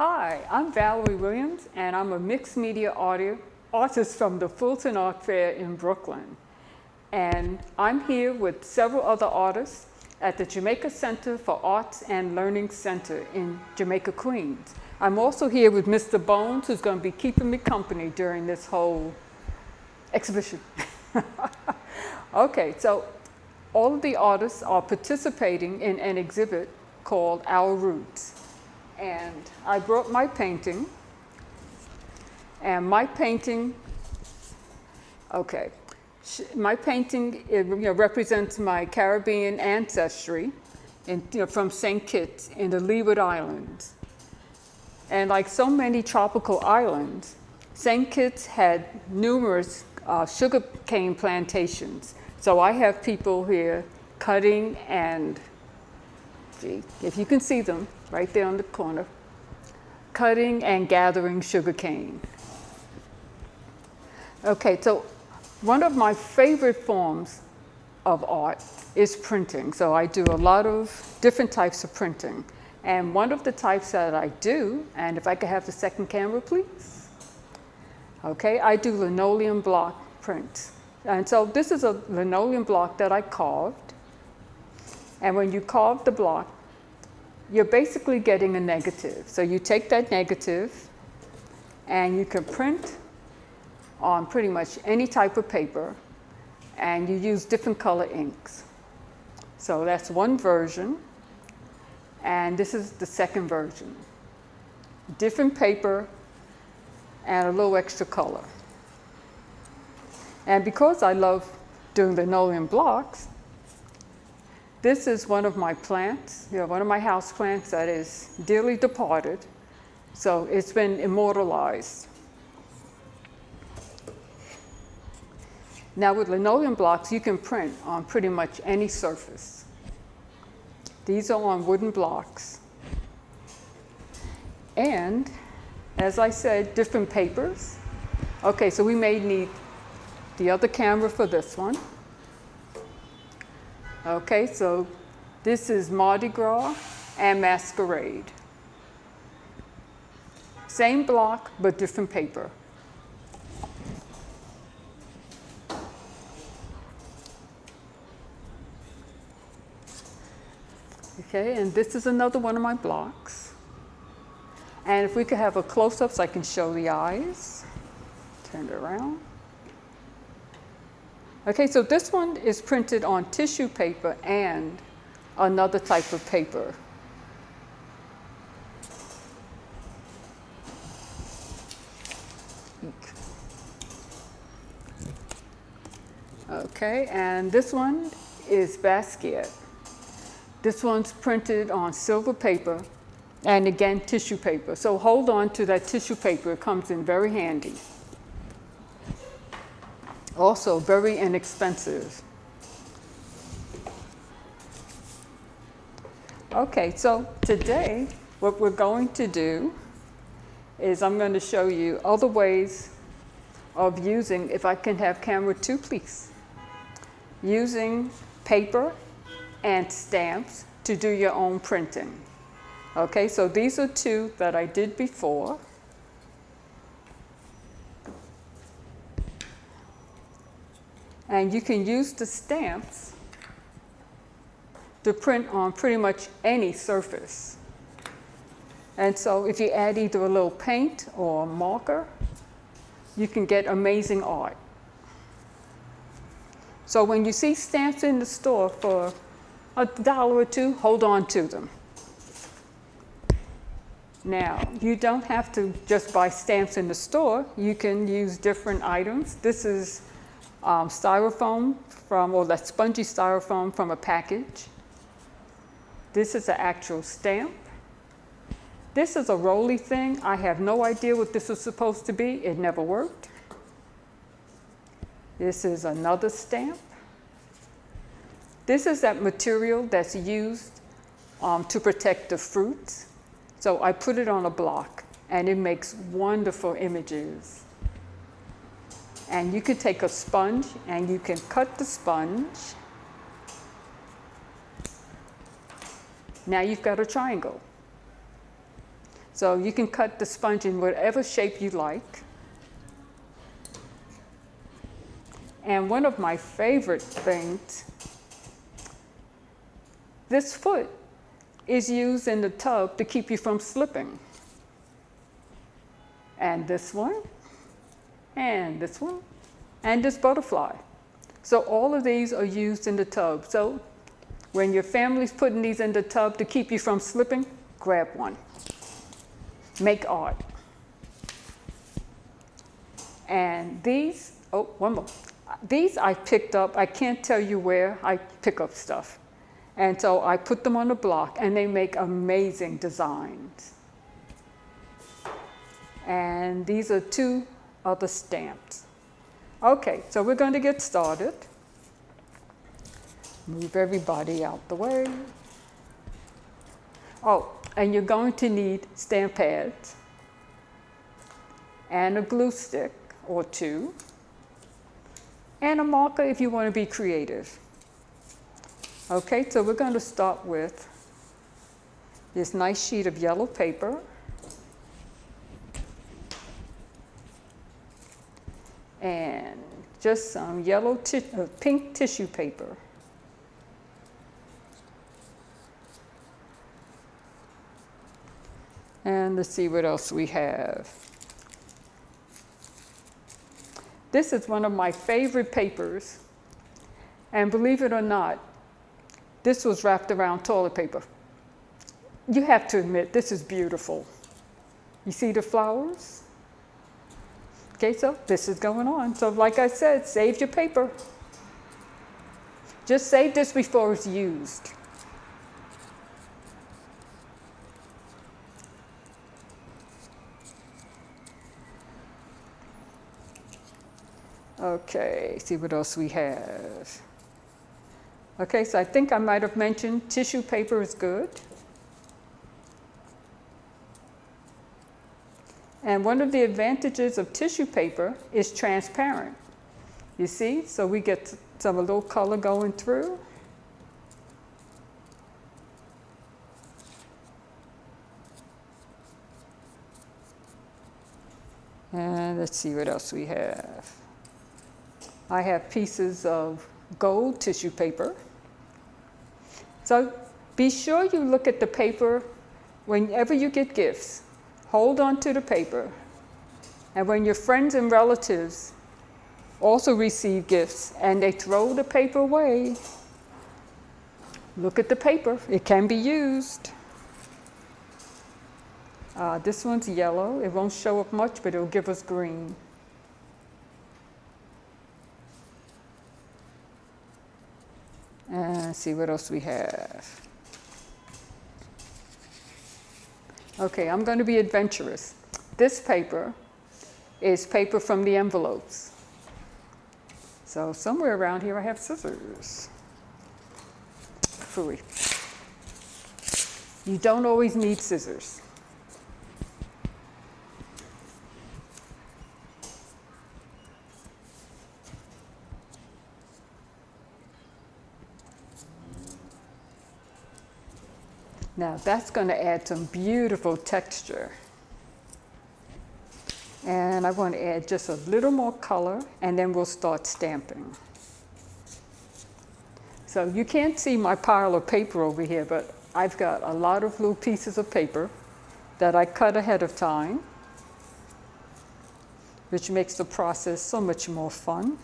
Hi, I'm Valerie Williams, and I'm a mixed media artist from the Fulton Art Fair in Brooklyn. And I'm here with several other artists at the Jamaica Center for Arts and Learning Center in Jamaica, Queens. I'm also here with Mr. Bones, who's going to be keeping me company during this whole exhibition. Okay, so all of the artists are participating in an exhibit called Our Roots. And I brought my painting, and my painting represents my Caribbean ancestry from St. Kitts in the Leeward Islands. And like so many tropical islands, St. Kitts had numerous sugar cane plantations. So I have people here cutting and, if you can see them, right there on the corner, cutting and gathering sugar cane. Okay, so one of my favorite forms of art is printing. So I do a lot of different types of printing. And one of the types that I do, and if I could have the second camera, please. Okay, I do linoleum block prints. And so this is a linoleum block that I carved. And when you carve the block, you're basically getting a negative. So you take that negative and you can print on pretty much any type of paper, and you use different color inks. So that's one version, and this is the second version. Different paper and a little extra color. And because I love doing linoleum blocks, this is one of my plants, one of my house plants that is dearly departed. So it's been immortalized. Now with linoleum blocks, you can print on pretty much any surface. These are on wooden blocks. And as I said, different papers. Okay, so we may need the other camera for this one. Okay, so this is Mardi Gras and Masquerade. Same block, but different paper. Okay, and this is another one of my blocks. And if we could have a close-up so I can show the eyes. Turn it around. Okay, so this one is printed on tissue paper and another type of paper. Okay, and this one is Basquiat. This one's printed on silver paper and again tissue paper. So hold on to that tissue paper, it comes in very handy. Also very inexpensive. Okay, so today what we're going to do is I'm going to show you other ways of using, if I can have camera 2 please, using paper and stamps to do your own printing. Okay, so these are 2 that I did before. And you can use the stamps to print on pretty much any surface. And so if you add either a little paint or a marker, you can get amazing art. So when you see stamps in the store for $1 or $2, hold on to them. Now, you don't have to just buy stamps in the store. You can use different items. This is styrofoam that spongy styrofoam from a package. This is an actual stamp. This is a rolly thing. I have no idea what this is supposed to be. It never worked. This is another stamp. This is that material that's used to protect the fruits. So I put it on a block and it makes wonderful images. And you can take a sponge and you can cut the sponge. Now you've got a triangle. So you can cut the sponge in whatever shape you like. And one of my favorite things, this foot is used in the tub to keep you from slipping. And this one, and this one, and this butterfly. So all of these are used in the tub. So when your family's putting these in the tub to keep you from slipping, grab one. Make art. And these, oh, one more. These I picked up. I can't tell you where I pick up stuff. And so I put them on the block, and they make amazing designs. And these are 2 other stamps. Okay, so we're going to get started. Move everybody out the way. Oh, and you're going to need stamp pads and a glue stick or 2, and a marker if you want to be creative. Okay, so we're going to start with this nice sheet of yellow paper. And just some pink tissue paper. And let's see what else we have. This is one of my favorite papers. And believe it or not, this was wrapped around toilet paper. You have to admit, this is beautiful. You see the flowers? Okay, so this is going on. So like I said, save your paper. Just save this before it's used. Okay, see what else we have. Okay, so I think I might have mentioned tissue paper is good. And one of the advantages of tissue paper is transparent. You see, so we get some a little color going through. And let's see what else we have. I have pieces of gold tissue paper. So be sure you look at the paper whenever you get gifts. Hold on to the paper. And when your friends and relatives also receive gifts and they throw the paper away, look at the paper. It can be used. This one's yellow. It won't show up much, but it'll give us green. And see what else we have. Okay, I'm going to be adventurous. This paper is paper from the envelopes. So somewhere around here I have scissors. Phooey. You don't always need scissors. Now that's going to add some beautiful texture. And I want to add just a little more color, and then we'll start stamping. So you can't see my pile of paper over here, but I've got a lot of little pieces of paper that I cut ahead of time, which makes the process so much more fun.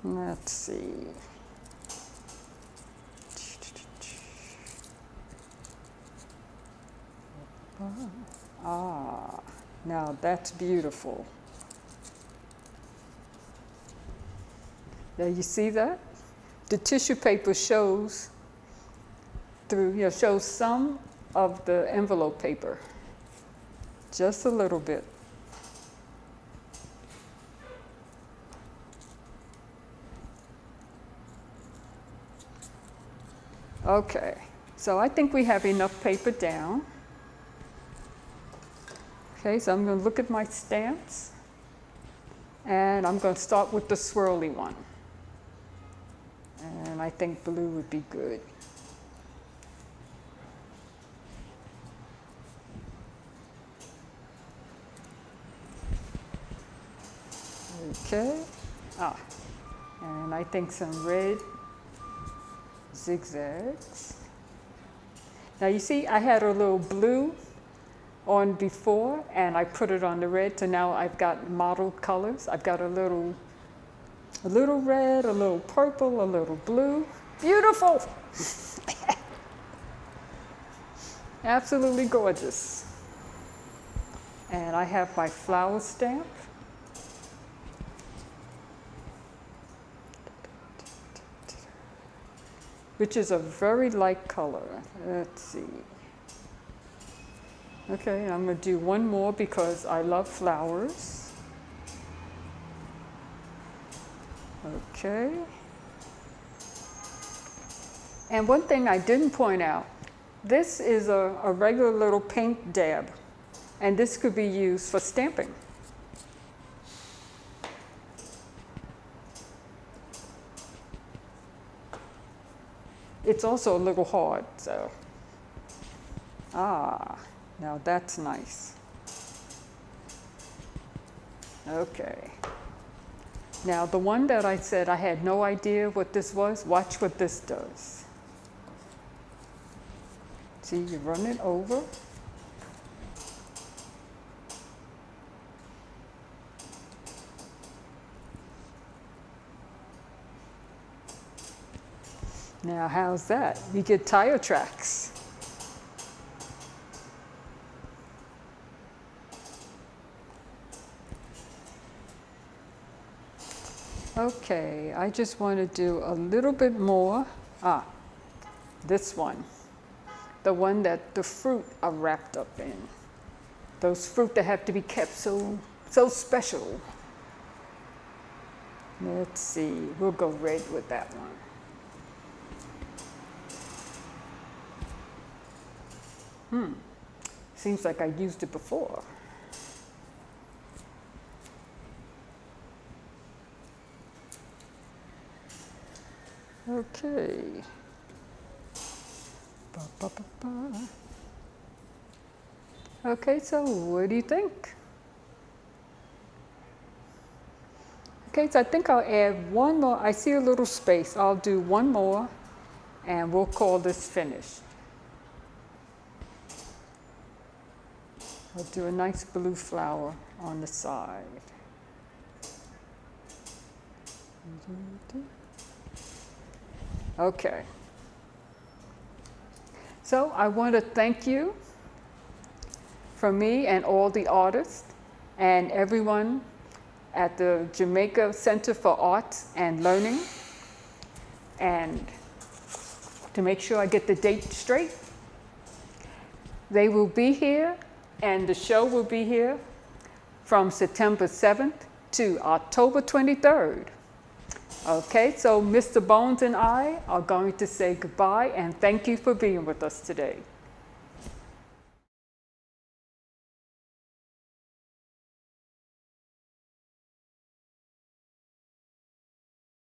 Let's see. Now that's beautiful. Now you see that? The tissue paper shows through, shows some of the envelope paper. Just a little bit. Okay, so I think we have enough paper down. Okay, so I'm going to look at my stamps, and I'm going to start with the swirly one. And I think blue would be good. Okay. Ah, and I think some red zigzags. Now you see I had a little blue on before and I put it on the red, so now I've got mottled colors. I've got a little red, a little purple, a little blue. Beautiful! Absolutely gorgeous. And I have my flower stamp. Which is a very light color. Let's see. Okay, I'm going to do one more because I love flowers. Okay. And one thing I didn't point out, this is a regular little paint dab, and this could be used for stamping. It's also a little hard, so. Now that's nice. Okay. Now the one that I said I had no idea what this was, watch what this does. See, you run it over. Now how's that? You get tire tracks. Okay, I just want to do a little bit more. This one. The one that the fruit are wrapped up in. Those fruit that have to be kept so special. Let's see, we'll go red with that one. Seems like I used it before. Okay. Okay, so what do you think? Okay, so I think I'll add one more. I see a little space. I'll do one more, and we'll call this finished. I'll do a nice blue flower on the side. Okay. So I want to thank you from me and all the artists and everyone at the Jamaica Center for Arts and Learning. And to make sure I get the date straight, they will be here and the show will be here from September 7th to October 23rd. Okay, so Mr. Bones and I are going to say goodbye and thank you for being with us today.